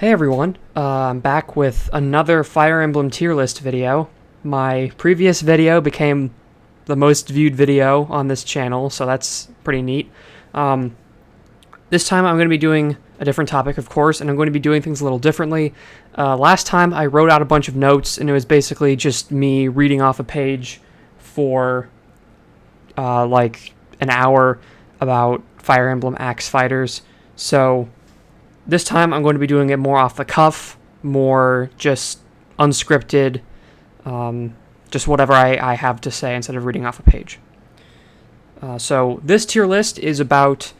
Hey everyone, I'm back with another Fire Emblem tier list video. My previous video became the most viewed video on this channel, so that's pretty neat. This time I'm going to be doing a different topic, of course, and I'm going to be doing things a little differently. Last time I wrote out a bunch of notes, and it was basically just me reading off a page for like an hour about Fire Emblem Axe Fighters. So this time I'm going to be doing it more off the cuff, more just unscripted, just whatever I have to say instead of reading off a page. So this tier list is about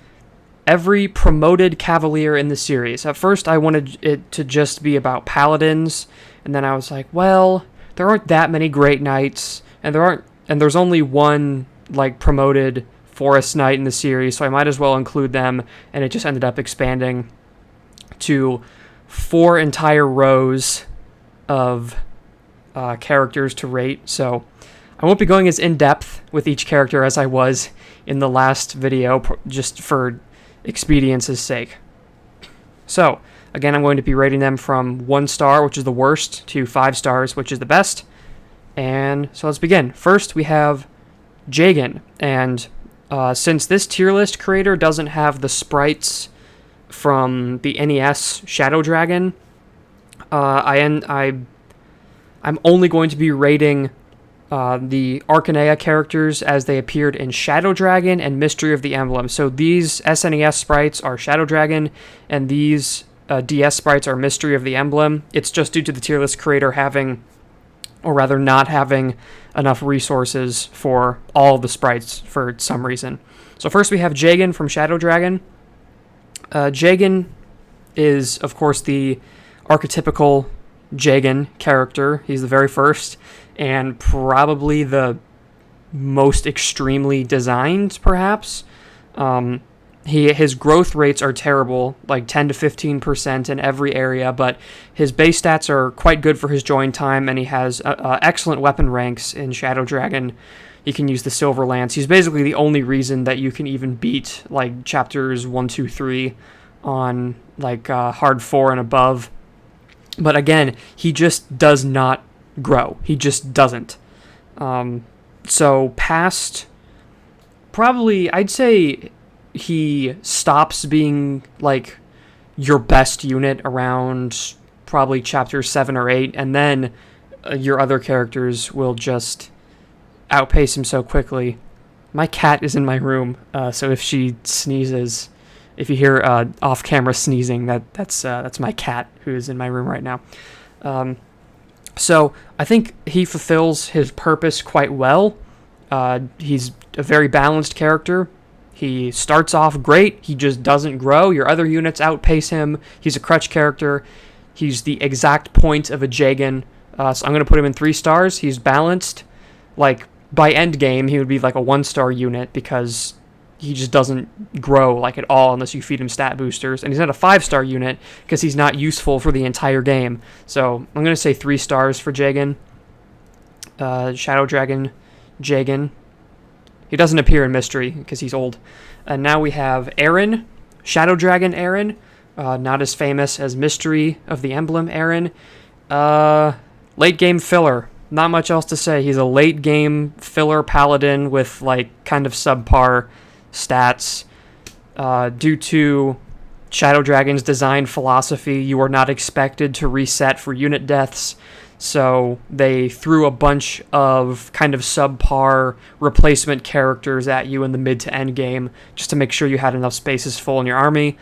every promoted cavalier in the series. At first I wanted it to just be about paladins, and then I was like, well, there aren't that many great knights, and there's only one like promoted forest knight in the series, so I might as well include them, and it just ended up expanding to 4 entire rows of characters to rate. So I won't be going as in-depth with each character as I was in the last video, just for expedience's sake. So again, I'm going to be rating them from 1 star, which is the worst, to 5 stars, which is the best. And so let's begin. First, we have Jagen, and since this tier list creator doesn't have the sprites from the NES Shadow Dragon, I'm only going to be rating the Arcanea characters as they appeared in Shadow Dragon and Mystery of the Emblem. So these SNES sprites are Shadow Dragon, and these DS sprites are Mystery of the Emblem. It's just due to the tier list creator having, or rather not having, enough resources for all the sprites for some reason. So first we have Jagen from Shadow Dragon. Jagen is, of course, the archetypical Jagen character. He's the very first, and probably the most extremely designed, perhaps. His growth rates are terrible, like 10 to 15% in every area, but his base stats are quite good for his join time, and he has excellent weapon ranks in Shadow Dragon. You can use the Silver Lance. He's basically the only reason that you can even beat like chapters 1, 2, 3 on like hard 4 and above. But again, he just does not grow. He just doesn't. So past, probably, I'd say he stops being like your best unit around probably chapter 7 or 8, and then your other characters will just outpace him so quickly. My cat is in my room, so if she sneezes, if you hear off-camera sneezing, that's my cat who is in my room right now. So I think he fulfills his purpose quite well. He's a very balanced character. He starts off great. He just doesn't grow. Your other units outpace him. He's a crutch character. He's the exact point of a Jagen. So I'm going to put him in 3 stars. He's balanced. Like, by end game, he would be like a 1-star unit because he just doesn't grow like at all unless you feed him stat boosters. And he's not a 5-star unit because he's not useful for the entire game. So I'm going to say 3 stars for Jagen. Shadow Dragon Jagen. He doesn't appear in Mystery because he's old. And now we have Aaron, Shadow Dragon Aaron. Not as famous as Mystery of the Emblem Aaron. Late game filler. Not much else to say. He's a late game filler paladin with like kind of subpar stats. Due to Shadow Dragon's design philosophy, you are not expected to reset for unit deaths. So they threw a bunch of kind of subpar replacement characters at you in the mid to end game just to make sure you had enough spaces full in your army.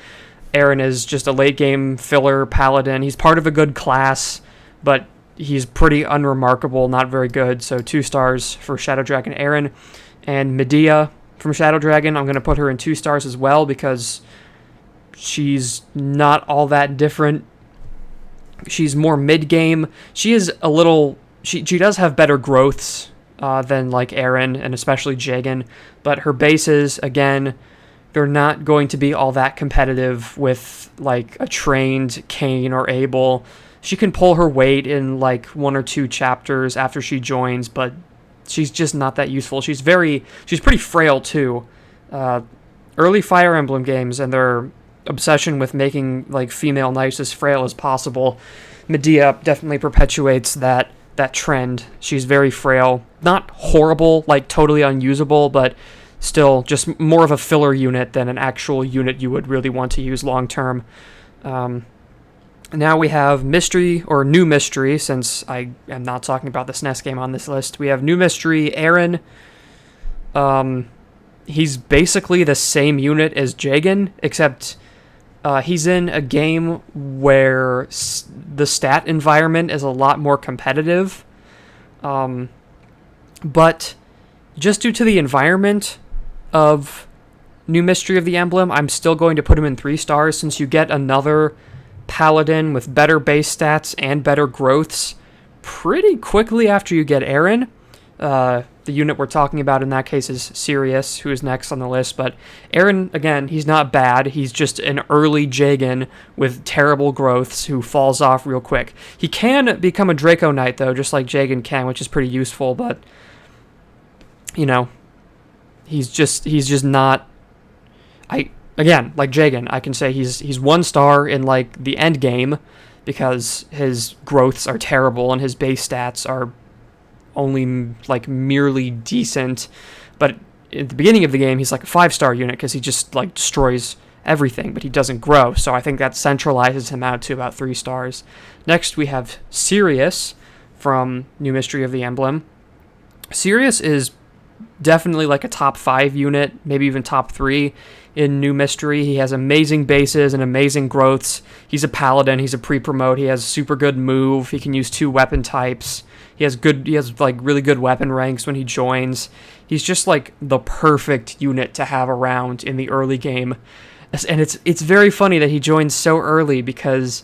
Aaron is just a late game filler paladin. He's part of a good class, but he's pretty unremarkable, not very good. So 2 stars for Shadow Dragon Aaron. And Medea from Shadow Dragon, I'm going to put her in 2 stars as well because she's not all that different. She's more mid-game. She is a little... She does have better growths than like Aaron and especially Jagen, but her bases, again, they're not going to be all that competitive with like a trained Kain or Abel. She can pull her weight in like 1 or 2 chapters after she joins, but she's just not that useful. She's pretty frail too. Early Fire Emblem games and their obsession with making like female knights as frail as possible, Medea definitely perpetuates that trend. She's very frail, not horrible, like totally unusable, but still just more of a filler unit than an actual unit you would really want to use long term. Now we have mystery, or new mystery, since I am not talking about the SNES game on this list. We have new mystery Aaron. He's basically the same unit as Jagan, except he's in a game where the stat environment is a lot more competitive. But just due to the environment of New Mystery of the Emblem, I'm still going to put him in 3 stars, since you get another paladin with better base stats and better growths pretty quickly after you get Aaron. The unit we're talking about in that case is Sirius, who is next on the list. But Aaron, again, he's not bad. He's just an early Jagan with terrible growths who falls off real quick. He can become a Draco Knight, though, just like Jagan can, which is pretty useful. But, you know, he's just not... Again, like Jagan, I can say he's 1 star in, like, the end game, because his growths are terrible and his base stats are only, like, merely decent. But at the beginning of the game, he's like a 5-star unit, because he just, like, destroys everything, but he doesn't grow. So I think that centralizes him out to about 3 stars. Next, we have Sirius from New Mystery of the Emblem. Sirius is definitely like a top 5 unit, maybe even top 3 in New Mystery. He has amazing bases and amazing growths. He's a paladin. He's a pre-promote. He has super good move. He can use 2 weapon types. He has like really good weapon ranks when he joins. He's just like the perfect unit to have around in the early game. And it's very funny that he joins so early, because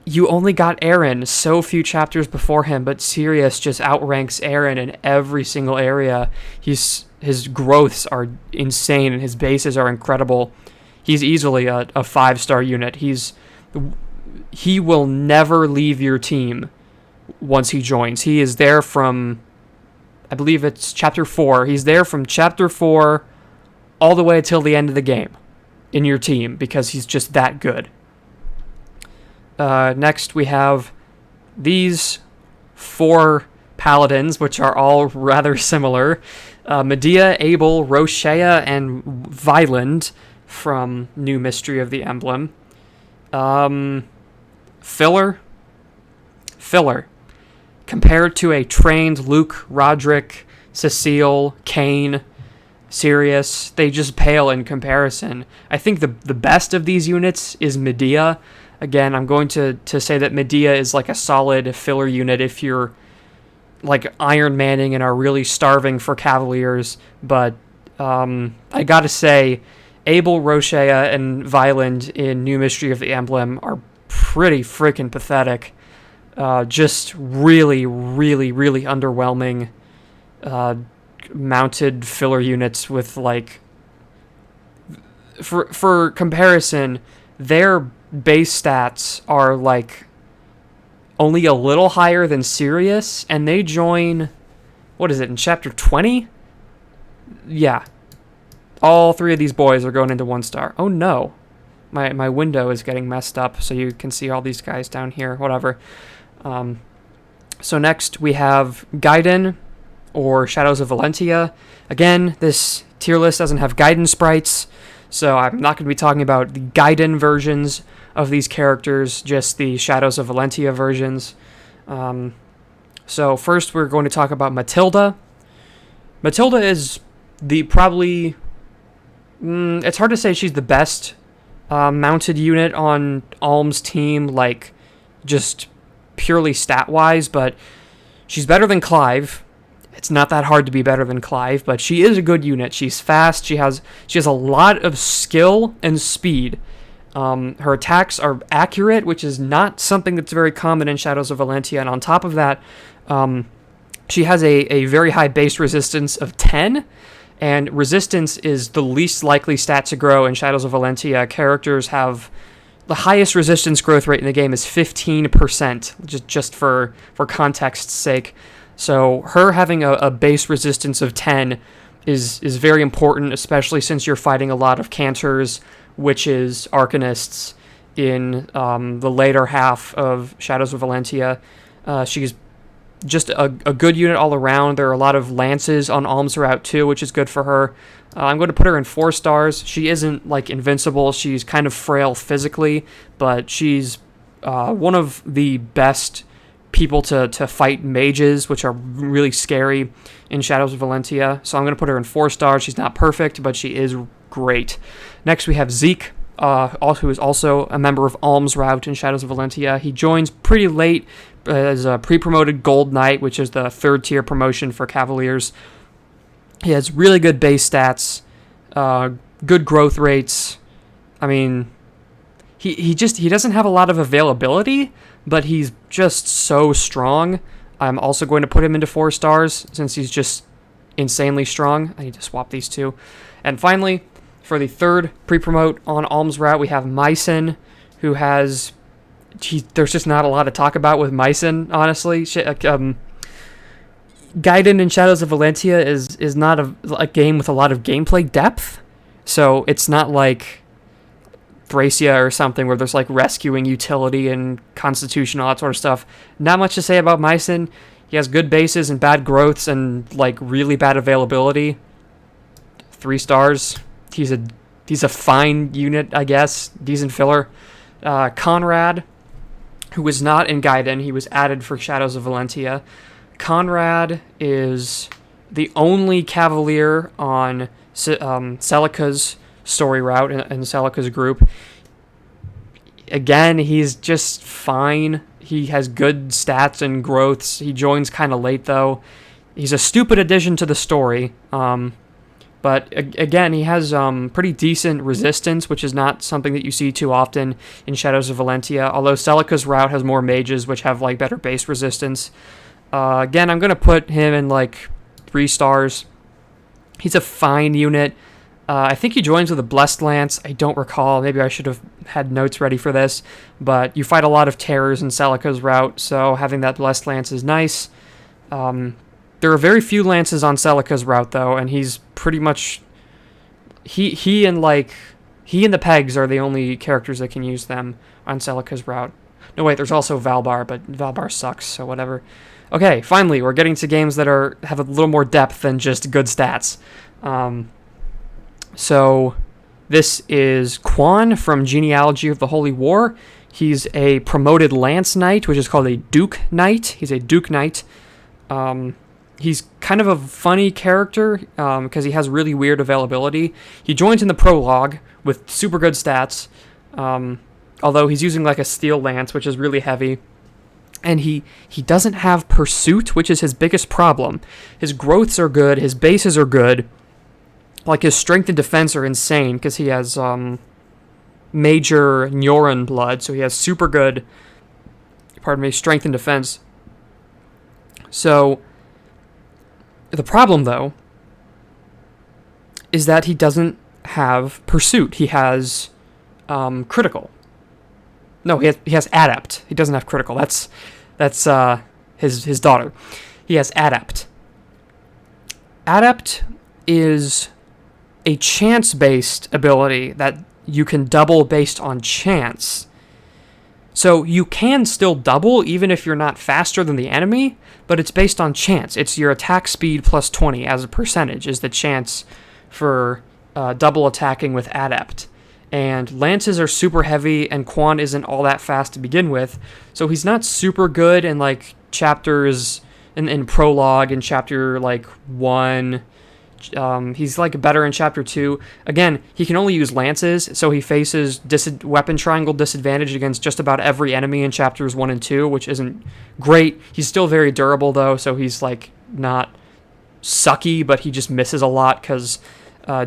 you only got Aaron so few chapters before him, but Sirius just outranks Aaron in every single area. His growths are insane, and his bases are incredible. He's easily a 5-star unit. He will never leave your team once he joins. He is there from, I believe it's chapter 4. He's there from chapter 4 all the way till the end of the game in your team, because he's just that good. Next, we have these 4 paladins, which are all rather similar. Medea, Abel, Roshea, and Violend from New Mystery of the Emblem. Filler. Compared to a trained Luke, Roderick, Cecile, Kane, Sirius, they just pale in comparison. I think the best of these units is Medea. Again, I'm going to say that Medea is like a solid filler unit if you're like Iron Manning and are really starving for Cavaliers. But I gotta say, Abel, Roshea, and Violend in New Mystery of the Emblem are pretty freaking pathetic. Just really, really, really underwhelming mounted filler units with, like... For comparison, their base stats are, like, only a little higher than Sirius, and they join... What is it, in Chapter 20? Yeah. All 3 of these boys are going into 1 star. Oh, no. My window is getting messed up, so you can see all these guys down here. Whatever. So next we have Gaiden, or Shadows of Valentia. Again, this tier list doesn't have Gaiden sprites, so I'm not going to be talking about the Gaiden versions of these characters, just the Shadows of Valentia versions. So first we're going to talk about Matilda. Matilda is the probably... it's hard to say she's the best mounted unit on Alm's team, like, just purely stat-wise, but she's better than Clive. It's not that hard to be better than Clive, but she is a good unit. She's fast. She has a lot of skill and speed. Her attacks are accurate, which is not something that's very common in Shadows of Valentia, and on top of that, she has a very high base resistance of 10, and resistance is the least likely stat to grow in Shadows of Valentia. Characters have... The highest resistance growth rate in the game is 15%, just for context's sake. So her having a base resistance of 10 is very important, especially since you're fighting a lot of cantors witches, arcanists in the later half of Shadows of Valentia. She's just a good unit all around. There are a lot of lances on Alms Route too, which is good for her. I'm going to put her in 4 stars. She isn't like invincible. She's kind of frail physically, but she's one of the best people to fight mages, which are really scary in Shadows of Valentia. So I'm going to put her in 4 stars. She's not perfect, but she is great. Next we have Zeke, who is also a member of Alms Route in Shadows of Valentia. He joins pretty late as a pre-promoted Gold Knight, which is the 3rd tier promotion for Cavaliers. He has really good base stats, good growth rates. I mean, he doesn't have a lot of availability, but he's just so strong. I'm also going to put him into 4 stars since he's just insanely strong. I need to swap these two. And finally, for the 3rd pre-promote on Alms Route, we have Mycen, who has... there's just not a lot to talk about with Mycen, honestly. Gaiden in Shadows of Valentia is not a game with a lot of gameplay depth, so it's not like Thracia or something where there's like rescuing utility and constitution, all that sort of stuff. Not much to say about Mycen. He has good bases and bad growths and like really bad availability. 3 stars. He's a fine unit, I guess. Decent filler. Conrad, who was not in Gaiden, he was added for Shadows of Valentia. Conrad is the only Cavalier on Celica's story route in Celica's group. Again, he's just fine. He has good stats and growths. He joins kind of late, though. He's a stupid addition to the story. But again, he has pretty decent resistance, which is not something that you see too often in Shadows of Valentia. Although Celica's route has more mages, which have like better base resistance. Again, I'm going to put him in like 3 stars. He's a fine unit. I think he joins with a Blessed Lance. I don't recall. Maybe I should have had notes ready for this. But you fight a lot of terrors in Celica's route, so having that Blessed Lance is nice. There are very few lances on Celica's route, though, and he's pretty much... He and the Pegs are the only characters that can use them on Celica's route. No, wait, there's also Valbar, but Valbar sucks, so whatever. Okay, finally, we're getting to games that have a little more depth than just good stats. So this is Quan from Genealogy of the Holy War. He's a promoted Lance Knight, which is called a Duke Knight. He's a Duke Knight. He's kind of a funny character because he has really weird availability. He joins in the prologue with super good stats, although he's using like a steel lance, which is really heavy. And he doesn't have pursuit, which is his biggest problem. His growths are good, his bases are good. Like his strength and defense are insane because he has major Neuron blood, so he has super good, strength and defense. So the problem, though, is that he doesn't have pursuit. He has critical. No, he has adept. He doesn't have critical. That's his daughter. He has adept. Adept is a chance-based ability that you can double based on chance. So you can still double even if you're not faster than the enemy, but it's based on chance. It's your attack speed plus 20 as a percentage is the chance for double attacking with adept. And lances are super heavy, and Quan isn't all that fast to begin with, so he's not super good in like chapters in prologue in chapter like 1. He's like better in chapter 2. Again, he can only use lances, so he faces weapon triangle disadvantage against just about every enemy in chapters 1 and 2, which isn't great. He's still very durable though, so he's like not sucky, but he just misses a lot because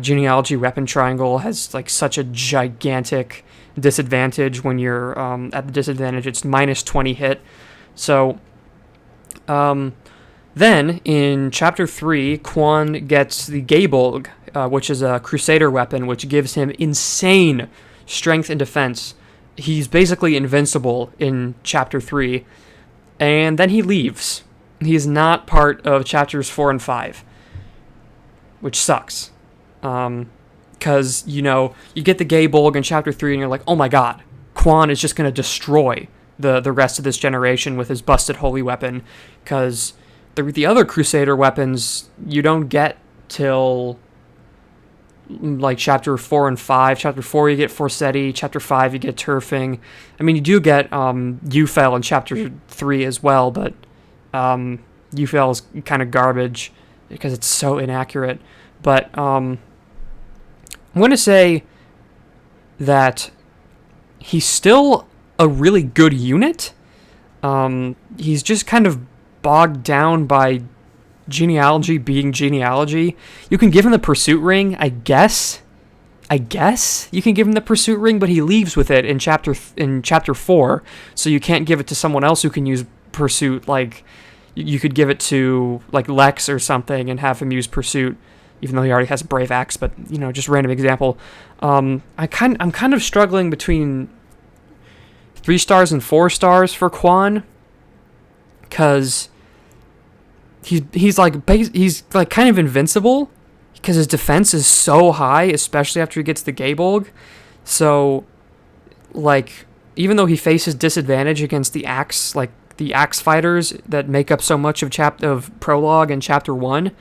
Genealogy weapon triangle has like such a gigantic disadvantage. When you're at the disadvantage, it's minus 20 hit. So then, in Chapter 3, Quan gets the Gaebolg, which is a Crusader weapon, which gives him insane strength and defense. He's basically invincible in Chapter 3, and then he leaves. He's not part of Chapters 4 and 5, which sucks. because, you know, you get the Gay Bolg in Chapter 3, and you're like, oh my god, Quan is just going to destroy the rest of this generation with his busted holy weapon, because the other Crusader weapons you don't get till like Chapter 4 and 5. Chapter 4 you get Forseti, Chapter 5 you get Turfing. I mean, you do get Ufel in Chapter 3 as well, but Ufel is kind of garbage because it's so inaccurate. But I'm going to say that he's still a really good unit. He's just kind of bogged down by genealogy being genealogy. You can give him the pursuit ring, I guess you can give him the pursuit ring, but he leaves with it in chapter 4, so you can't give it to someone else who can use pursuit. Like, you could give it to like Lex or something and have him use pursuit, even though he already has a brave axe. But, you know, just random example. I'm kind of struggling between 3 stars and 4 stars for Quan, because he's like kind of invincible because his defense is so high, especially after he gets the Gay Bolg. So, like, even though he faces disadvantage against the axe fighters that make up so much of prologue and Chapter 1,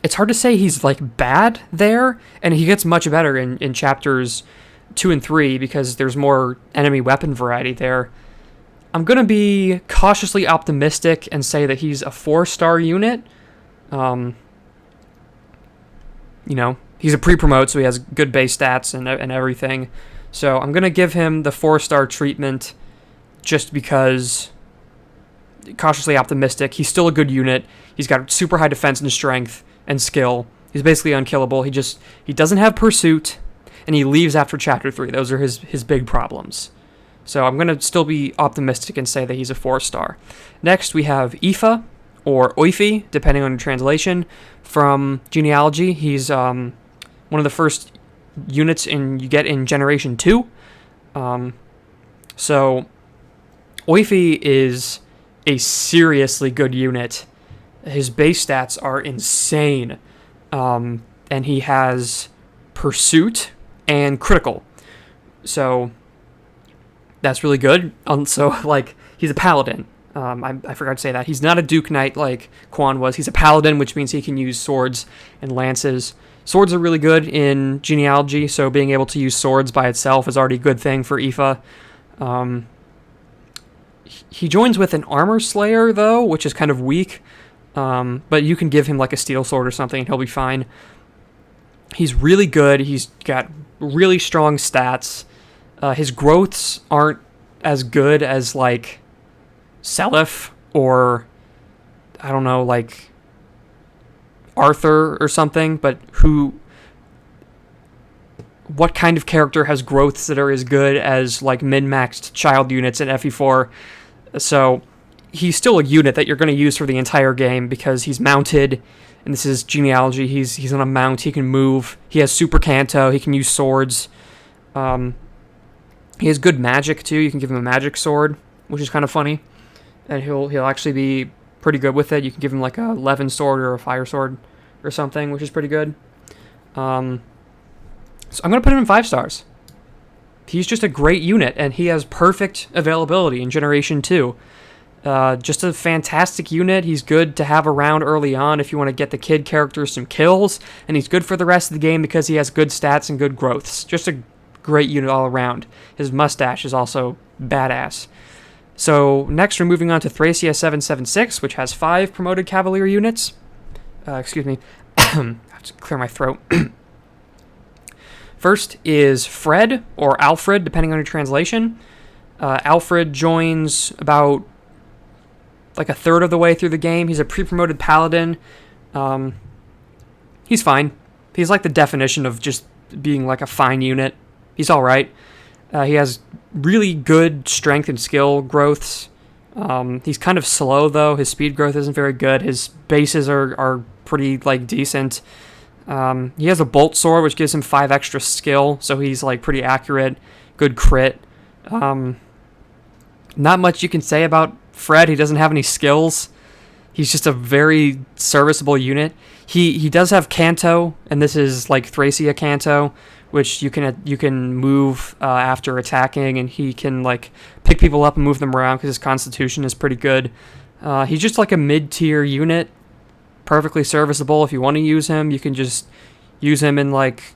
it's hard to say he's like bad there, and he gets much better in Chapters 2 and 3 because there's more enemy weapon variety there. I'm going to be cautiously optimistic and say that he's a 4-star unit. You know, he's a pre-promote, so he has good base stats and everything. So I'm going to give him the 4-star treatment just because, cautiously optimistic. He's still a good unit. He's got super high defense and strength and skill. He's basically unkillable. He doesn't have pursuit, and he leaves after Chapter 3. Those are his big problems. So I'm going to still be optimistic and say that he's a 4-star. Next, we have Aoife, or Oifi, depending on your translation, from Genealogy. He's one of the first units you get in Generation 2. So Oifi is a seriously good unit. His base stats are insane. And he has Pursuit and Critical. So that's really good. So, like, he's a paladin. I forgot to say that. He's not a Duke Knight like Quan was. He's a paladin, which means he can use swords and lances. Swords are really good in Genealogy, so being able to use swords by itself is already a good thing for Aoife. He joins with an Armor Slayer, though, which is kind of weak. But you can give him, like, a steel sword or something, and he'll be fine. He's really good. He's got really strong stats. His growths aren't as good as, like, Seliph or, I don't know, like, Arthur or something, but what kind of character has growths that are as good as, like, min-maxed child units in FE4? So he's still a unit that you're going to use for the entire game because he's mounted, and this is Genealogy. He's on a mount. He can move. He has Super Canto. He can use swords. He has good magic, too. You can give him a magic sword, which is kind of funny. And he'll actually be pretty good with it. You can give him, like, a Levin sword or a fire sword or something, which is pretty good. So I'm going to put him in 5 stars. He's just a great unit, and he has perfect availability in Generation 2. Just a fantastic unit. He's good to have around early on if you want to get the kid characters some kills, and he's good for the rest of the game because he has good stats and good growths. Just a great unit all around. His mustache is also badass. So next we're moving on to Thracia 776, which has 5 promoted Cavalier units. Excuse me. I have to clear my throat. First is Fred, or Alfred, depending on your translation. Alfred joins about like a third of the way through the game. He's a pre-promoted paladin. He's fine. He's like the definition of just being like a fine unit. He's all right. He has really good strength and skill growths. He's kind of slow, though. His speed growth isn't very good. His bases are pretty, like, decent. He has a bolt sword, which gives him 5 extra skill, so he's, like, pretty accurate. Good crit. Not much you can say about Fred. He doesn't have any skills. He's just a very serviceable unit. He does have Canto, and this is like Thracia Canto, which you can move after attacking, and he can like pick people up and move them around because his constitution is pretty good. He's just like a mid-tier unit, perfectly serviceable. If you want to use him, you can just use him in like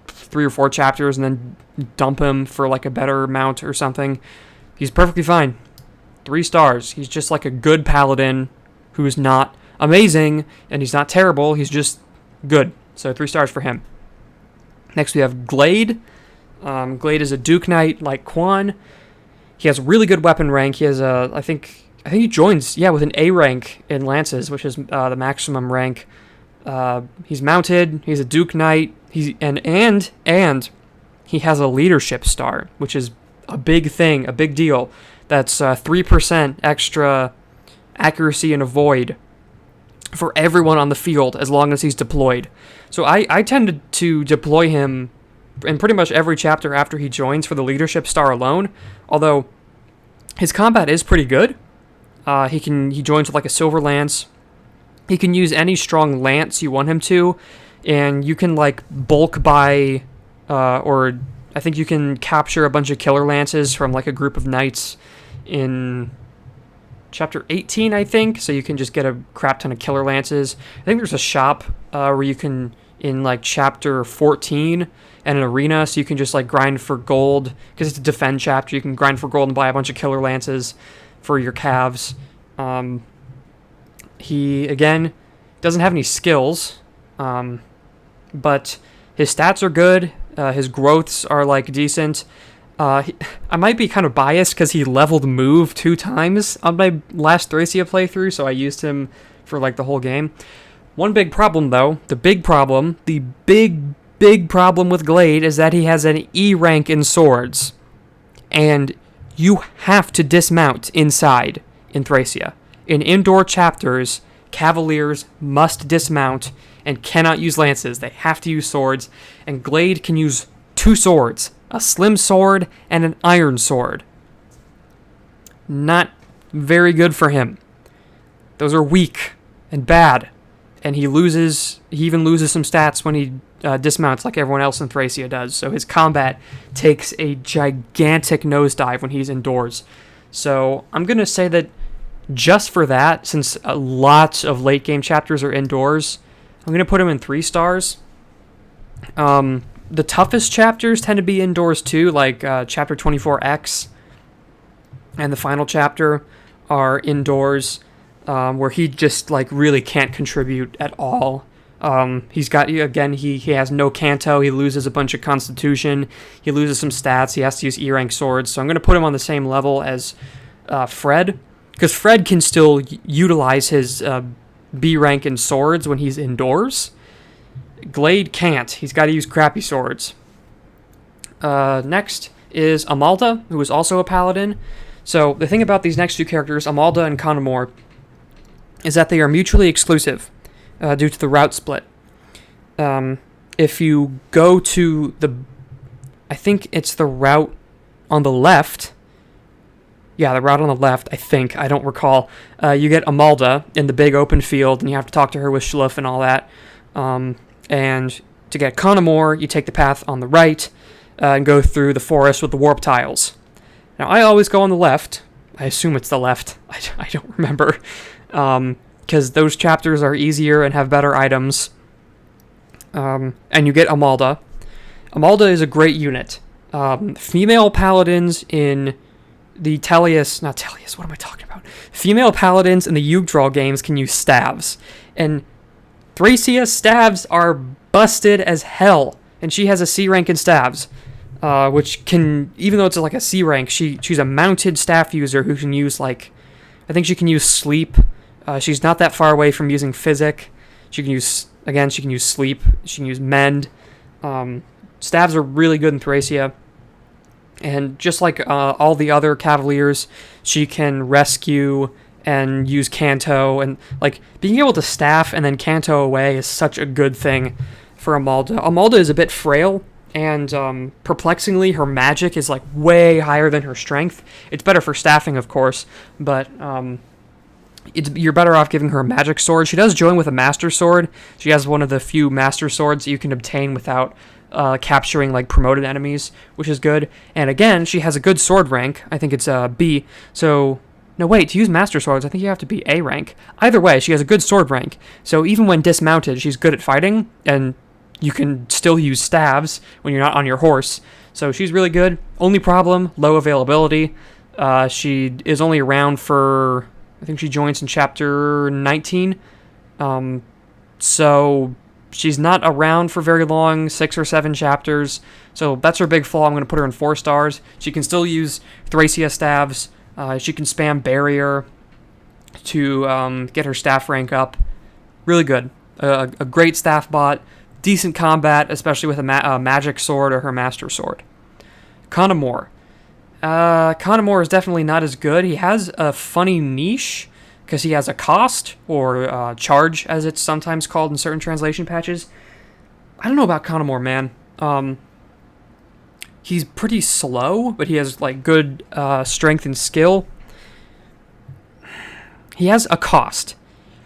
3 or 4 chapters and then dump him for like a better mount or something. He's perfectly fine. 3 stars. He's just like a good paladin who's not amazing and he's not terrible. He's just good. So 3 stars for him. Next we have Glade. Glade is a Duke Knight like Quan. He has really good weapon rank. He has I think he joins with an A rank in Lances, which is the maximum rank. He's mounted. He's a Duke Knight. And he has a leadership star, which is a big thing, a big deal. That's 3% extra accuracy and avoid for everyone on the field as long as he's deployed. So I tended to deploy him in pretty much every chapter after he joins for the leadership star alone, although his combat is pretty good. He joins with like a silver lance. He can use any strong lance you want him to, and you can like bulk buy, or I think you can capture a bunch of killer lances from like a group of knights in chapter 18, I think. So you can just get a crap ton of killer lances. I think there's a shop where you can, in like chapter 14, and an arena, so you can just like grind for gold, because it's a defend chapter. You can grind for gold and buy a bunch of killer lances for your calves. He, again, doesn't have any skills, but his stats are good. His growths are, like, decent. I might be kind of biased because he leveled move 2 times on my last Thracia playthrough, so I used him for, like, the whole game. One big problem, though, the big problem with Glade is that he has an E rank in swords, and you have to dismount inside in Thracia. In indoor chapters, Cavaliers must dismount and cannot use lances. They have to use swords, and Glade can use 2 swords, a slim sword and an iron sword. Not very good for him. Those are weak and bad, and he even loses some stats when he dismounts like everyone else in Thracia does, so his combat takes a gigantic nosedive when he's indoors. So I'm going to say that just for that, since lots of late game chapters are indoors, I'm going to put him in 3 stars. The toughest chapters tend to be indoors too, like chapter 24X and the final chapter are indoors, where he just like really can't contribute at all. He has no Canto, he loses a bunch of constitution, he loses some stats, he has to use E rank swords, so I'm going to put him on the same level as Fred, because Fred can still utilize his B rank in swords when he's indoors. Glade can't. He's got to use crappy swords. Next is Amalda, who is also a paladin. So the thing about these next 2 characters, Amalda and Connormoore, is that they are mutually exclusive due to the route split. If you go to I think it's the route on the left. Yeah, the route on the left, I think. I don't recall. You get Amalda in the big open field, and you have to talk to her with Schluff and all that. And to get Connormoore, you take the path on the right and go through the forest with the warp tiles. Now, I always go on the left. I assume it's the left. I don't remember. Because those chapters are easier and have better items. And you get Amalda. Amalda is a great unit. Female paladins in the Female paladins in the Yggdrasil games can use staves. And Thracia staves are busted as hell. And she has a C rank in staves. Which can, even though it's like a C rank, she's a mounted staff user who can use I think she can use sleep. She's not that far away from using physic. She can use sleep. She can use mend. Staves are really good in Thracia. And just like all the other Cavaliers, she can rescue and use Canto. And like being able to staff and then Canto away is such a good thing for Amalda. Amalda is a bit frail, and perplexingly, her magic is like way higher than her strength. It's better for staffing, of course, but you're better off giving her a magic sword. She does join with a master sword. She has one of the few master swords that you can obtain without capturing like promoted enemies, which is good. And again, she has a good sword rank. I think it's B. So no, wait, to use master swords, I think you have to be A rank. Either way, she has a good sword rank. So even when dismounted, she's good at fighting, and you can still use staves when you're not on your horse. So she's really good. Only problem, low availability. She is only around for, I think she joins in chapter 19. So she's not around for very long, 6 or 7 chapters. So that's her big flaw. I'm going to put her in 4 stars. She can still use Thracia staves. She can spam barrier to get her staff rank up. Really good. A great staff bot. Decent combat, especially with a magic sword or her master sword. Connormoore. Connormoore is definitely not as good. He has a funny niche because he has a cost, or charge as it's sometimes called in certain translation patches. I don't know about Connormoore, man. He's pretty slow, but he has like good strength and skill. He has a cost,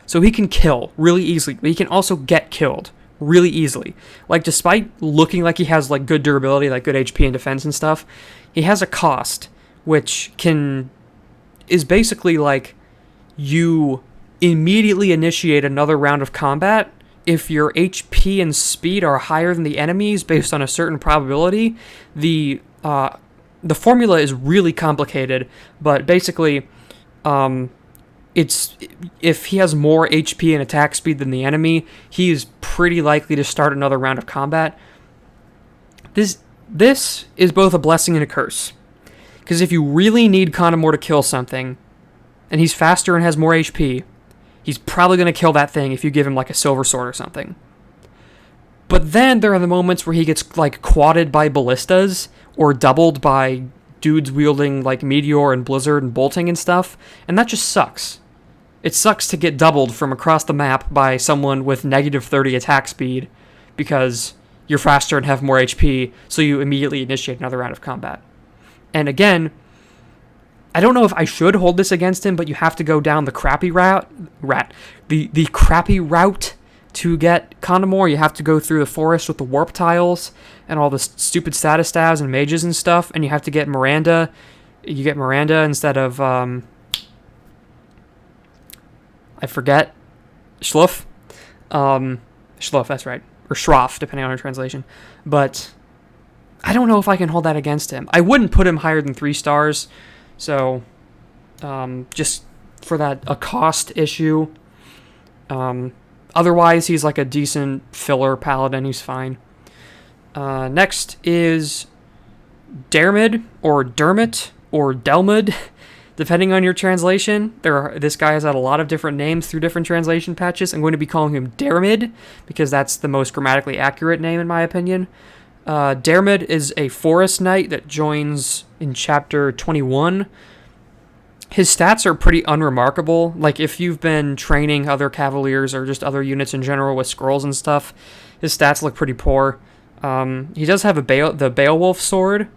so he can kill really easily, but he can also get killed really easily. Like, despite looking like he has like good durability, like good HP and defense and stuff, he has a cost, which is basically like you immediately initiate another round of combat if your HP and speed are higher than the enemy's based on a certain probability. The formula is really complicated, but basically, it's if he has more HP and attack speed than the enemy, he is pretty likely to start another round of combat. This is both a blessing and a curse, because if you really need Connormoore to kill something, and he's faster and has more HP, he's probably going to kill that thing if you give him like a silver sword or something. But then there are the moments where he gets like quadded by ballistas or doubled by dudes wielding like meteor and blizzard and bolting and stuff, and that just sucks. It sucks to get doubled from across the map by someone with negative 30 attack speed because you're faster and have more HP, so you immediately initiate another round of combat. And again, I don't know if I should hold this against him, but you have to go down the crappy route. The crappy route to get Connormoore. You have to go through the forest with the warp tiles and all the stupid status staves and mages and stuff, and you have to get Miranda. You get Miranda instead of I forget, Schluff. Schluff, that's right, or Schroff, depending on your translation. But I don't know if I can hold that against him. I wouldn't put him higher than 3 stars. So, just for that, a cost issue. Otherwise, he's like a decent filler paladin. He's fine. Next is Darymed, or Dermot, or Delmud, depending on your translation. This guy has had a lot of different names through different translation patches. I'm going to be calling him Darymed, because that's the most grammatically accurate name, in my opinion. Darymed is a forest knight that joins in chapter 21. His stats are pretty unremarkable. Like, if you've been training other cavaliers or just other units in general with scrolls and stuff, his stats look pretty poor. He does have the Beowulf sword,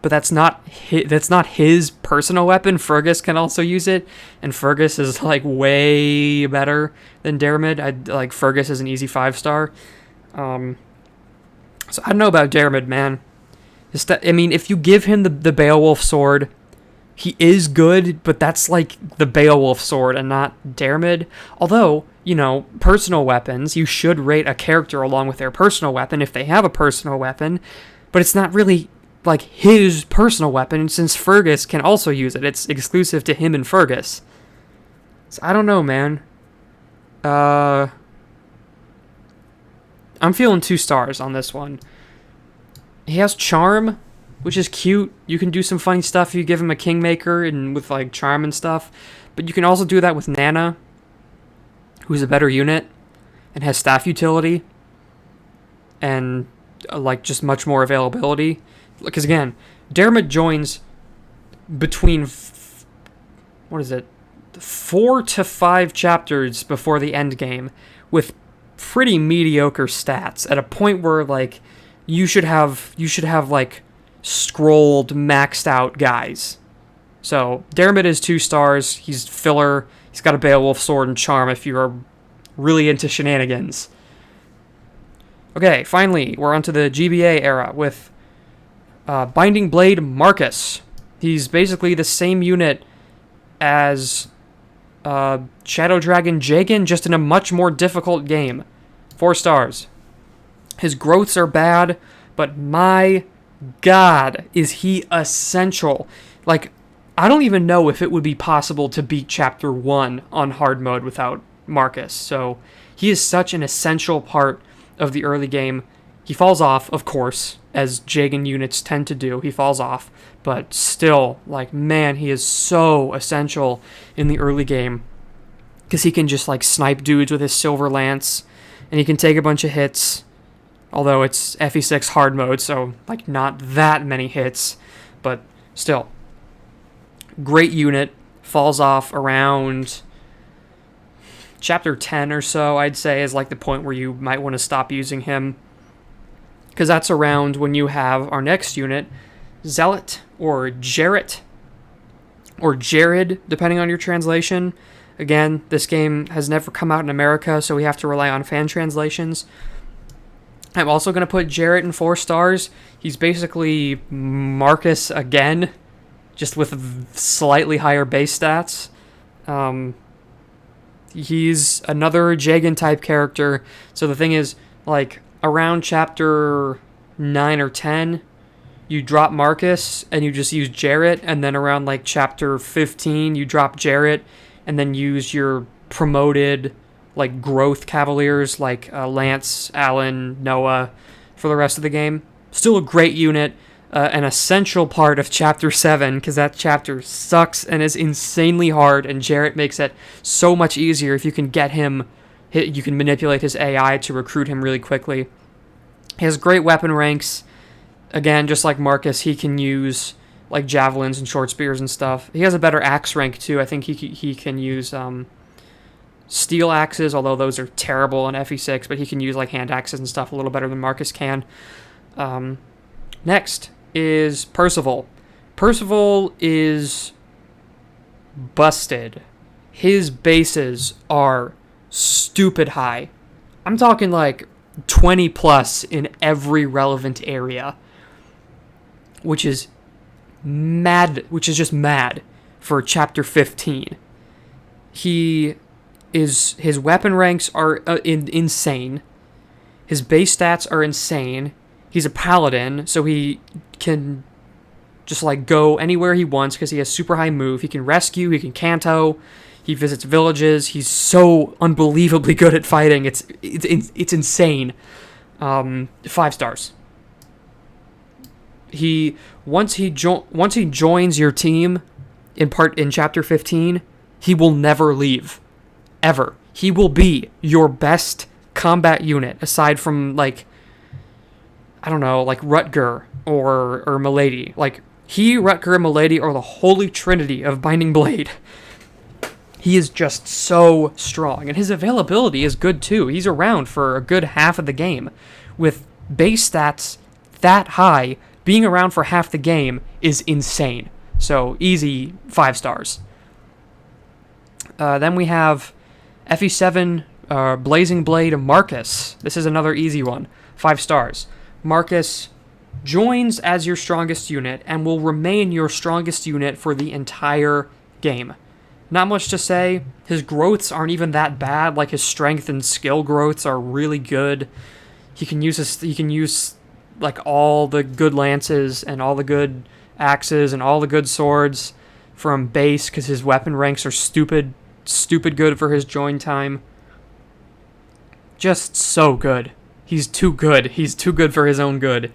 but that's not his personal weapon. Fergus can also use it, and Fergus is like way better than Darymed. Fergus is an easy 5-star. So I don't know about Darymed, man. If you give him the Beowulf sword, he is good, but that's like the Beowulf sword and not Darymed. Although, personal weapons, you should rate a character along with their personal weapon if they have a personal weapon, but it's not really like his personal weapon, since Fergus can also use it. It's exclusive to him and Fergus. So I don't know, man. I'm feeling 2 stars on this one. He has charm, which is cute. You can do some funny stuff if you give him a Kingmaker and with like charm and stuff. But you can also do that with Nana, who's a better unit and has staff utility and just much more availability. Because again, Darymed joins between 4 to 5 chapters before the end game with pretty mediocre stats at a point where like you should have like scrolled maxed out guys. So Darymed is 2 stars. He's filler. He's got a Beowulf sword and charm if you're really into shenanigans. Okay, finally, we're onto the GBA era with Binding Blade Marcus. He's basically the same unit as Shadow Dragon Jagan, just in a much more difficult game. 4 stars. His growths are bad, but my God, is he essential. Like, I don't even know if it would be possible to beat Chapter 1 on hard mode without Marcus. So, he is such an essential part of the early game. He falls off, of course, as Jagan units tend to do. He falls off, but still, like, man, he is so essential in the early game. Because he can just, like, snipe dudes with his Silver Lance, and he can take a bunch of hits. Although it's FE6 hard mode, so, like, not that many hits. But still, great unit. Falls off around Chapter 10 or so, I'd say, is, like, the point where you might want to stop using him. Because that's around when you have our next unit, Zealot, or Jarrett, or Jared, depending on your translation. Again, this game has never come out in America, so we have to rely on fan translations. I'm also going to put Jarrett in 4 stars. He's basically Marcus again, just with slightly higher base stats. He's another Jagan-type character. So the thing is, like, around Chapter 9 or 10, you drop Marcus, and you just use Jarrett, and then around, like, Chapter 15, you drop Jarrett, and then use your promoted, like, growth Cavaliers, like Lance, Allen, Noah, for the rest of the game. Still a great unit, an essential part of Chapter 7, because that chapter sucks and is insanely hard, and Jarrett makes it so much easier if you can get him, you can manipulate his AI to recruit him really quickly. He has great weapon ranks. Again, just like Marcus, he can use, like, javelins and short spears and stuff. He has a better axe rank, too. I think he can use steel axes, although those are terrible in FE6, but he can use, like, hand axes and stuff a little better than Marcus can. Next is Percival. Percival is busted. His bases are stupid high. I'm talking, like, 20 plus in every relevant area, which is mad, which is just mad for Chapter 15. His weapon ranks are insane. His base stats are insane. He's a paladin, so he can just, like, go anywhere he wants because he has super high move. He can rescue, he can canto, he visits villages. He's so unbelievably good at fighting. It's insane. 5 stars. Once he joins your team in Chapter 15, he will never leave. Ever. He will be your best combat unit, aside from, like, I don't know, like Rutger or Milady. Like, he, Rutger, and Milady are the holy trinity of Binding Blade. He is just so strong, and his availability is good too. He's around for a good half of the game. With base stats that high, being around for half the game is insane. So, easy 5 stars. Then we have FE7 Blazing Blade Marcus. This is another easy one. 5 stars. Marcus joins as your strongest unit and will remain your strongest unit for the entire game. Not much to say. His growths aren't even that bad. Like, his strength and skill growths are really good. He can use like all the good lances and all the good axes and all the good swords from base because his weapon ranks are stupid good for his join time. Just so good. He's too good. He's too good for his own good.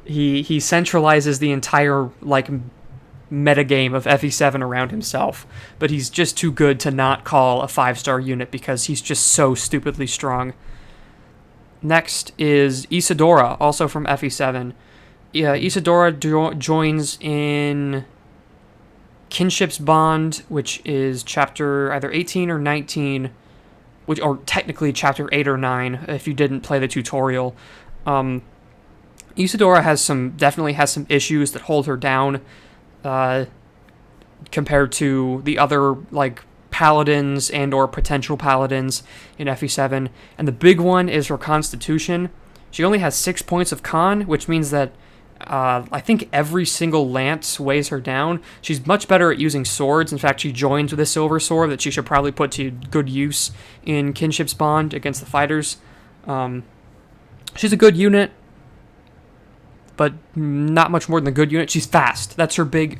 He centralizes the entire, like, metagame of FE7 around himself, but he's just too good to not call a 5-star unit because he's just so stupidly strong. Next is Isadora, also from FE7. Isadora joins in Kinship's Bond, which is chapter either 18 or 19, or technically chapter 8 or 9 if you didn't play the tutorial. Isadora definitely has some issues that hold her down compared to the other, like, paladins and or potential paladins in FE7. And the big one is her constitution. She only has 6 points of con, which means that I think every single lance weighs her down. She's much better at using swords. In fact, she joins with a silver sword that she should probably put to good use in Kinship's Bond against the fighters. She's a good unit, but not much more than a good unit. She's fast. That's her big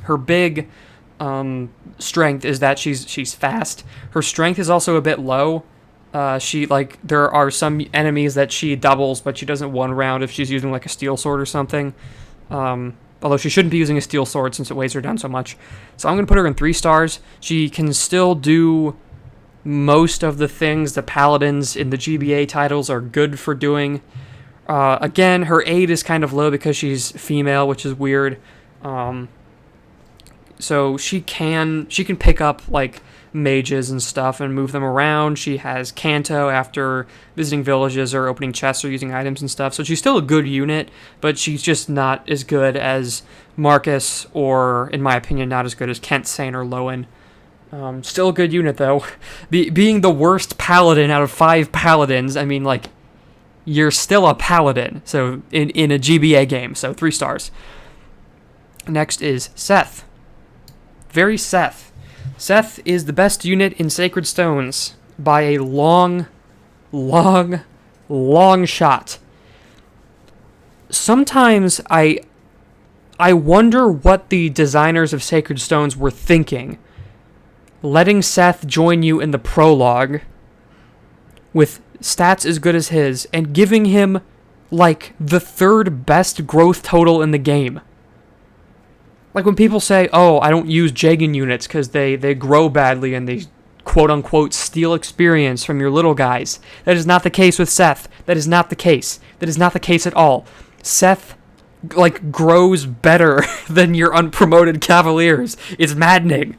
strength, is that she's fast. Her strength is also a bit low. There are some enemies that she doubles, but she doesn't one round if she's using like a steel sword or something. Although she shouldn't be using a steel sword since it weighs her down so much. So I'm going to put her in 3 stars. She can still do most of the things the paladins in the GBA titles are good for doing. Again, her aid is kind of low because she's female, which is weird. So she can pick up like mages and stuff and move them around. She has Canto after visiting villages or opening chests or using items and stuff. So she's still a good unit, but she's just not as good as Marcus, or in my opinion, not as good as Kent Sane or Lowen. Still a good unit though. Being the worst paladin out of 5 paladins, I mean, like, you're still a paladin. So in a GBA game, so 3 stars. Next is Seth. Very Seth. Seth is the best unit in Sacred Stones by a long shot. Sometimes I wonder what the designers of Sacred Stones were thinking, letting Seth join you in the prologue with stats as good as his and giving him like the 3rd best growth total in the game. Like when people say, oh, I don't use Jagan units because they grow badly and they quote-unquote steal experience from your little guys. That is not the case with Seth. That is not the case. That is not the case at all. Seth, like, grows better than your unpromoted Cavaliers. It's maddening.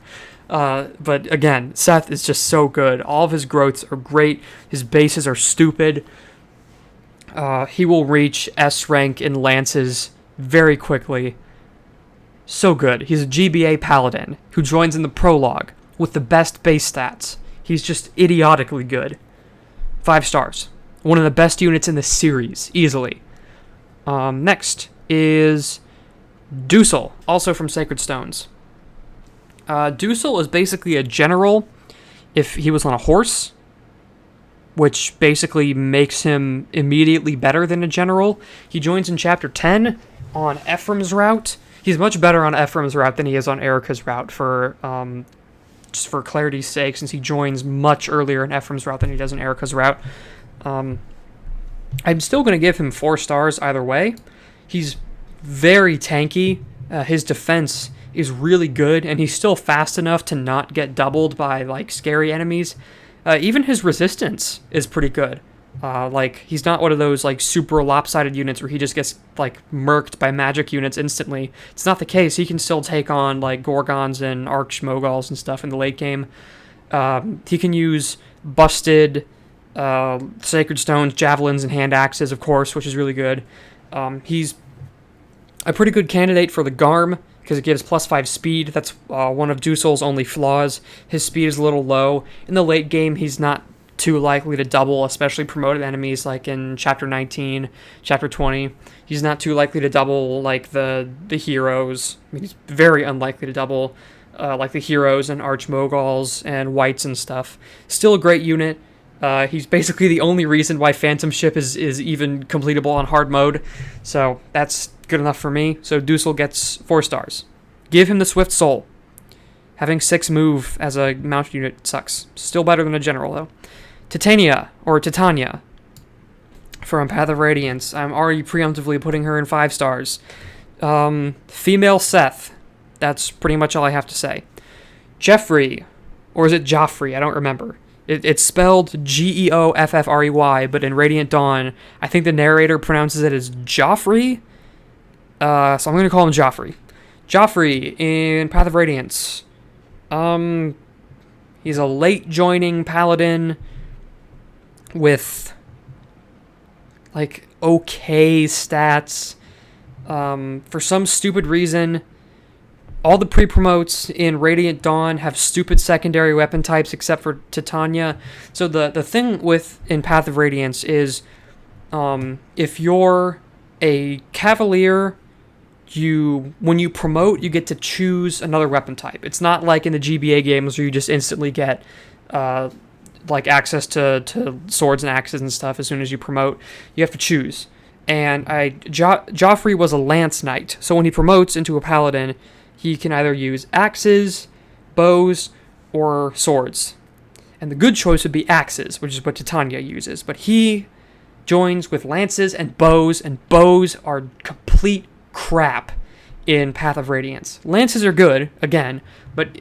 But again, Seth is just so good. All of his growths are great. His bases are stupid. He will reach S rank in lances very quickly. So good. He's a GBA paladin who joins in the prologue with the best base stats. He's just idiotically good. 5 stars. One of the best units in the series, easily. Next is Dusal, also from Sacred Stones. Dusal is basically a general if he was on a horse, which basically makes him immediately better than a general. He joins in Chapter 10 on Ephraim's route. He's much better on Ephraim's route than he is on Erica's route, for just for clarity's sake, since he joins much earlier in Ephraim's route than he does in Erica's route. I'm still going to give him 4 stars either way. He's very tanky. His defense is really good, and he's still fast enough to not get doubled by like scary enemies. Even his resistance is pretty good. Like, he's not one of those like super lopsided units where he just gets like murked by magic units instantly. It's not the case. He can still take on like Gorgons and Archmogols and stuff in the late game. He can use busted Sacred Stones, javelins, and hand axes, of course, which is really good. He's a pretty good candidate for the Garm because it gives +5 speed. That's one of Dusal's only flaws. His speed is a little low. In the late game, he's not too likely to double, especially promoted enemies like in Chapter 19, Chapter 20. He's not too likely to double like the heroes. I mean, he's very unlikely to double like the heroes and Archmogols and Whites and stuff. Still a great unit. He's basically the only reason why Phantom Ship is even completable on hard mode. So that's good enough for me. So Dusal gets 4 stars. Give him the Swift Soul. Having 6 move as a mounted unit sucks. Still better than a general, though. Titania, or Titania, from Path of Radiance. I'm already preemptively putting her in 5 stars. Female Seth. That's pretty much all I have to say. Jeffrey, or is it Joffrey? I don't remember. It's spelled Geoffrey, but in Radiant Dawn, I think the narrator pronounces it as Joffrey. So I'm going to call him Joffrey. Joffrey in Path of Radiance. He's a late joining paladin with like okay stats. For some stupid reason, all the pre-promotes in Radiant Dawn have stupid secondary weapon types except for Titania. So the thing in Path of Radiance is, if you're a Cavalier, when you promote, you get to choose another weapon type. It's not like in the GBA games where you just instantly get access to swords and axes and stuff as soon as you promote. You have to choose. And Joffrey was a lance knight, so when he promotes into a paladin, he can either use axes, bows, or swords. And the good choice would be axes, which is what Titania uses. But he joins with lances and bows are complete crap in Path of Radiance. Lances are good, again, but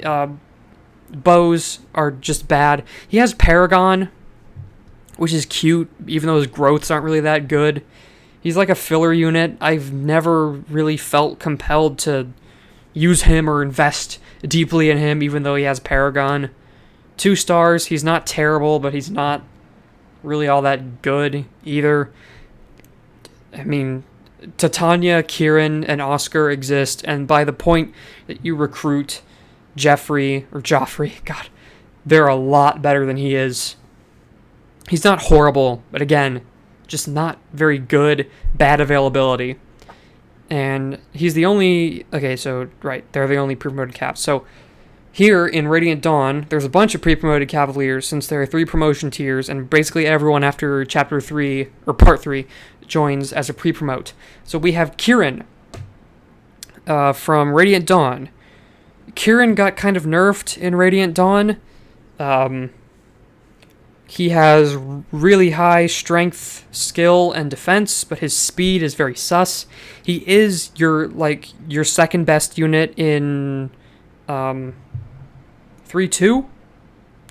bows are just bad. He has Paragon, which is cute, even though his growths aren't really that good. He's like a filler unit. I've never really felt compelled to use him or invest deeply in him, even though he has Paragon. 2 stars, he's not terrible, but he's not really all that good either. I mean, Titania, Kieran, and Oscar exist, and by the point that you recruit Joffrey, God, they're a lot better than he is. He's not horrible, but again, just not very good, bad availability. And he's the only... Okay, so, right, they're the only pre-promoted caps. So, here in Radiant Dawn, there's a bunch of pre-promoted Cavaliers, since there are 3 promotion tiers, and basically everyone after Chapter 3, or Part 3, joins as a pre-promote. So we have Kieran from Radiant Dawn. Kieran got kind of nerfed in Radiant Dawn. He has really high strength, skill, and defense, but his speed is very sus. He is your second best unit in 3-2?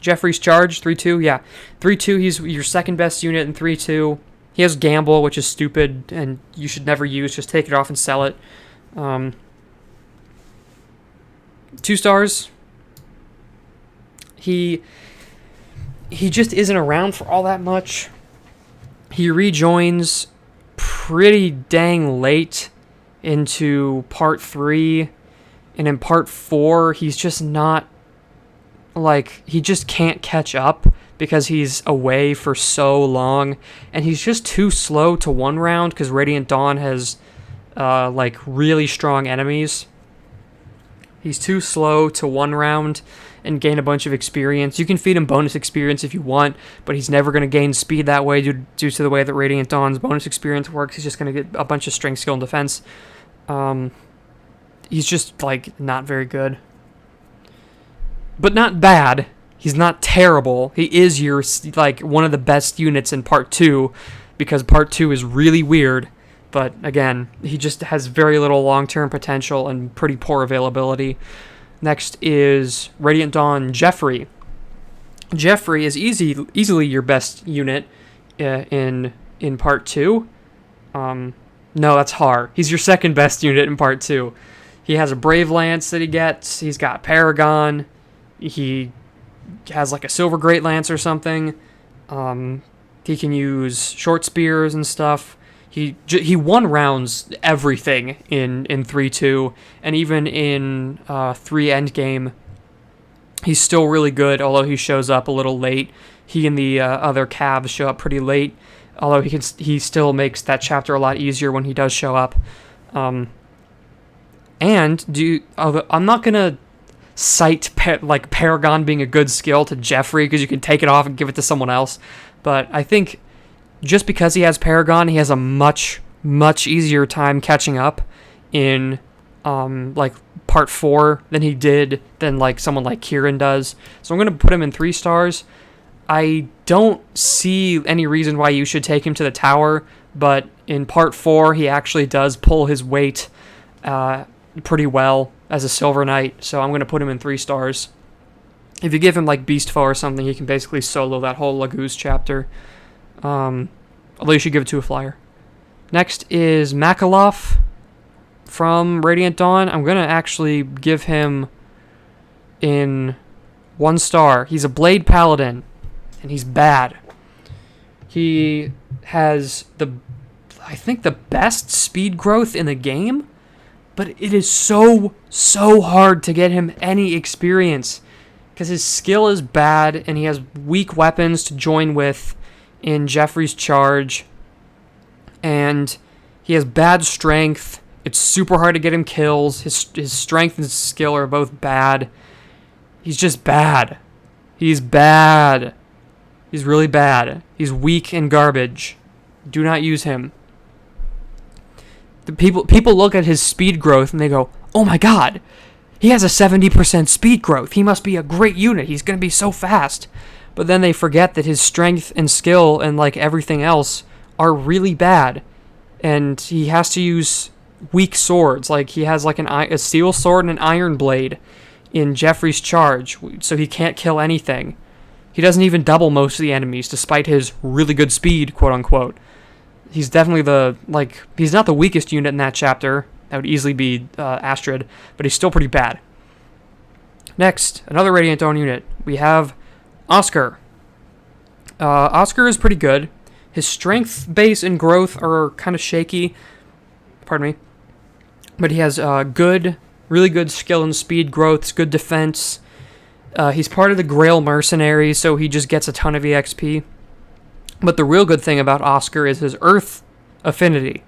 Jeffrey's Charge, 3-2, yeah. 3-2, he's your second best unit in 3-2. He has Gamble, which is stupid, and you should never use. Just take it off and sell it. 2 stars. He just isn't around for all that much. He rejoins pretty dang late into Part 3. And in Part 4, he's just not... he just can't catch up because he's away for so long. And he's just too slow to 1 round because Radiant Dawn has, really strong enemies. He's too slow to 1 round and gain a bunch of experience. You can feed him bonus experience if you want, but he's never going to gain speed that way due to the way that Radiant Dawn's bonus experience works. He's just going to get a bunch of strength, skill, and defense. He's just, not very good. But not bad. He's not terrible. He is your, one of the best units in Part 2, because Part 2 is really weird. But, again, he just has very little long-term potential and pretty poor availability. Next is Radiant Dawn Jeffrey. Jeffrey is easily your best unit in Part 2. No, that's Har. He's your second best unit in Part 2. He has a Brave Lance that he gets. He's got Paragon. He has a Silver Great Lance or something. He can use short spears and stuff. He 1 rounds everything in 3-2, and even in 3 Endgame, he's still really good, although he shows up a little late. He and the other Cavs show up pretty late, although he still makes that chapter a lot easier when he does show up. I'm not gonna cite Paragon being a good skill to Jeffrey because you can take it off and give it to someone else, but I think just because he has Paragon, he has a much, much easier time catching up in Part 4 than someone like Kieran does. So I'm going to put him in 3 stars. I don't see any reason why you should take him to the tower, but in Part 4, he actually does pull his weight pretty well as a Silver Knight, so I'm going to put him in 3 stars. If you give him Beast Foe or something, he can basically solo that whole Laguz chapter. Although you should give it to a flyer. Next is Makaloff from Radiant Dawn. I'm going to actually give him in 1 star. He's a Blade Paladin, and he's bad. He has the best speed growth in the game. but it is so hard to get him any experience because his skill is bad and he has weak weapons to join with in Jeffrey's charge, and he has bad strength. It's super hard to get him kills. His strength and skill are both bad. He's just bad. He's bad. He's really bad. He's weak and garbage. Do not use him. The people look at his speed growth and they go, "Oh my god, he has a 70% speed growth. He must be a great unit. He's going to be so fast." But then they forget that his strength and skill and like everything else are really bad. And he has to use weak swords. Like he has like a steel sword and an iron blade in Jeffrey's charge, so he can't kill anything. He doesn't even double most of the enemies despite his really good speed, quote unquote. He's definitely he's not the weakest unit in that chapter. That would easily be Astrid, but he's still pretty bad. Next, another Radiant Dawn unit. We have Oscar. Oscar is pretty good. His strength base and growth are kind of shaky. Pardon me. But he has really good skill and speed growth, good defense. He's part of the Grail Mercenaries, so he just gets a ton of EXP. But the real good thing about Oscar is his Earth affinity.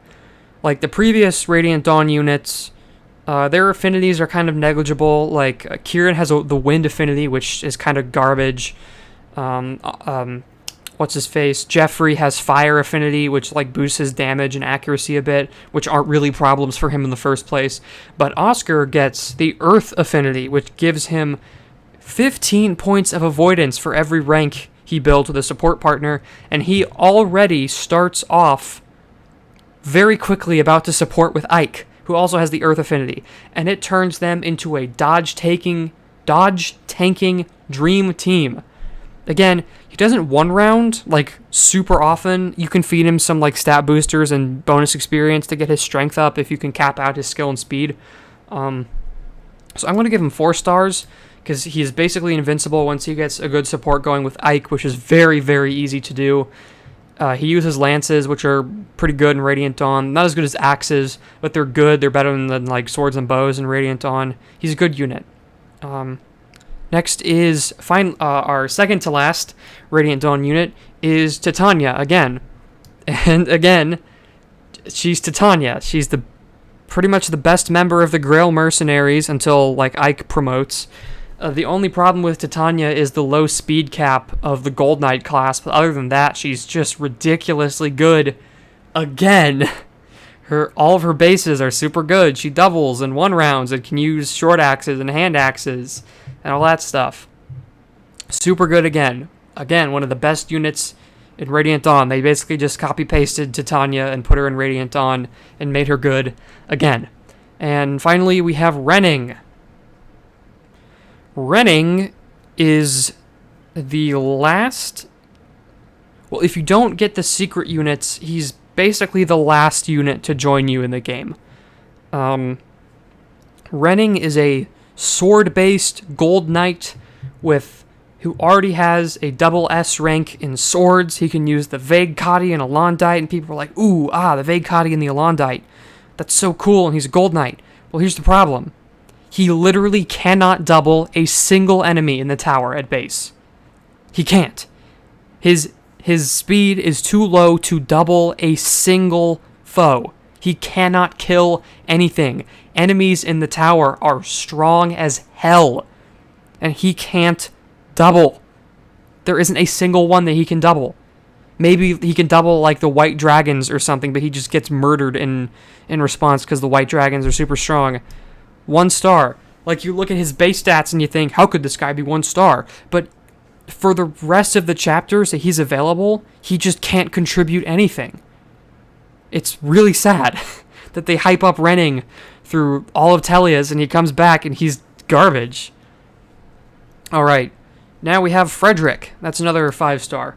Like the previous Radiant Dawn units, their affinities are kind of negligible. Like Kieran has the Wind affinity, which is kind of garbage. What's his face? Jeffrey has Fire affinity, which like boosts his damage and accuracy a bit, which aren't really problems for him in the first place. But Oscar gets the Earth affinity, which gives him 15 points of avoidance for every rank he builds with a support partner, and he already starts off very quickly about to support with Ike, who also has the Earth affinity, and it turns them into a dodge-tanking dream team. Again, he doesn't one round, like, super often. You can feed him some, like, stat boosters and bonus experience to get his strength up if you can cap out his skill and speed. So I'm going to give him 4 stars, because he's basically invincible once he gets a good support going with Ike, which is very, very easy to do. He uses lances, which are pretty good in Radiant Dawn. Not as good as axes, but they're good. They're better than like swords and bows in Radiant Dawn. He's a good unit. Next is our second to last Radiant Dawn unit is Titania again. And again, she's Titania. She's pretty much the best member of the Grail Mercenaries until like Ike promotes. The only problem with Titania is the low speed cap of the Gold Knight class, but other than that, she's just ridiculously good. Again, all of her bases are super good. She doubles in 1 rounds and can use short axes and hand axes and all that stuff. Super good again. Again, one of the best units in Radiant Dawn. They basically just copy-pasted Titania and put her in Radiant Dawn and made her good again. And finally, we have Renning. Renning is the last... Well, if you don't get the secret units, he's basically the last unit to join you in the game. Renning is a sword-based Gold Knight who already has a double S rank in swords. He can use the Vague Kadi and Alondite, and people are like, ooh, the Vague Kadi and the Alondite. That's so cool, and he's a Gold Knight. Well, here's the problem. He literally cannot double a single enemy in the tower at base. He can't. His speed is too low to double a single foe. He cannot kill anything. Enemies in the tower are strong as hell, and he can't double. There isn't a single one that he can double. Maybe he can double like the white dragons or something, but he just gets murdered in response because the white dragons are super strong. 1 star. Like, you look at his base stats and you think, how could this guy be 1 star? But for the rest of the chapters that he's available, he just can't contribute anything. It's really sad that they hype up Renning through all of Telia's and he comes back and he's garbage. Alright, now we have Frederick. That's another 5 star.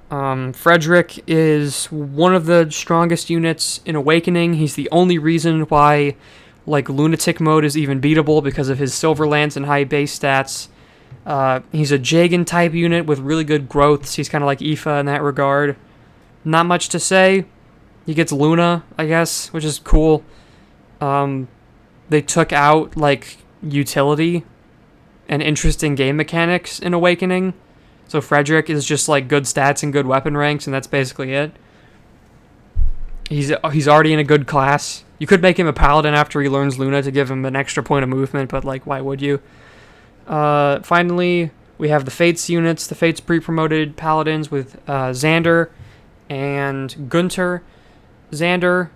Frederick is one of the strongest units in Awakening. He's the only reason why like Lunatic mode is even beatable because of his Silver Lance and high base stats. He's a Jagan type unit with really good growths. He's kind of like Aoife in that regard. Not much to say. He gets Luna, I guess, which is cool. they took out, like, utility and interesting game mechanics in Awakening. So Frederick is just, like, good stats and good weapon ranks, and that's basically it. He's already in a good class. You could make him a paladin after he learns Luna to give him an extra point of movement, but, like, why would you? Finally, we have the Fates units, the Fates pre-promoted paladins with Xander and Gunter. Xander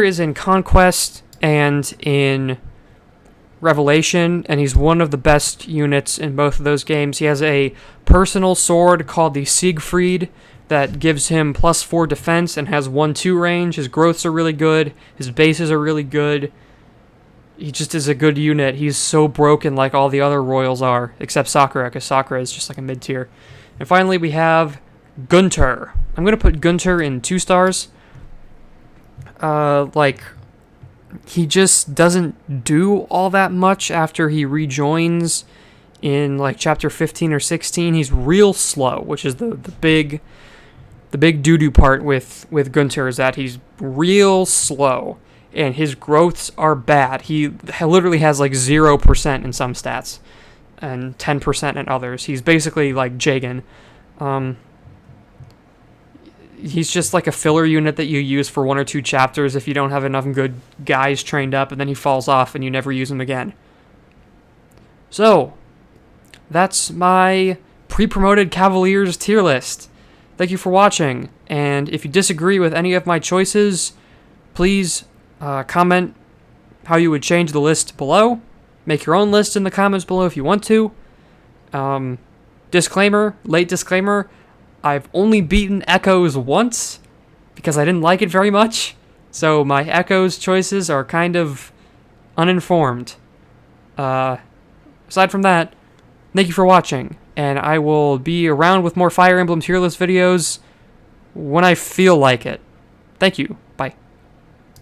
is in Conquest and in Revelation, and he's one of the best units in both of those games. He has a personal sword called the Siegfried that gives him +4 defense and has 1-2 range. His growths are really good. His bases are really good. He just is a good unit. He's so broken like all the other royals are, except Sakura, because Sakura is just like a mid-tier. And finally, we have Gunter. I'm going to put Gunter in 2 stars. He just doesn't do all that much after he rejoins in, like, chapter 15 or 16. He's real slow, which is the big doo-doo part with Gunter, is that he's real slow, and his growths are bad. He literally has, like, 0% in some stats, and 10% in others. He's basically like Jagan. He's just like a filler unit that you use for 1 or 2 chapters if you don't have enough good guys trained up, and then he falls off and you never use him again. So, that's my pre-promoted Cavaliers tier list. Thank you for watching, and if you disagree with any of my choices, please comment how you would change the list below. Make your own list in the comments below if you want to. Late disclaimer, I've only beaten Echoes once because I didn't like it very much, so my Echoes choices are kind of uninformed. Aside from that, thank you for watching, and I will be around with more Fire Emblem tier list videos when I feel like it. Thank you.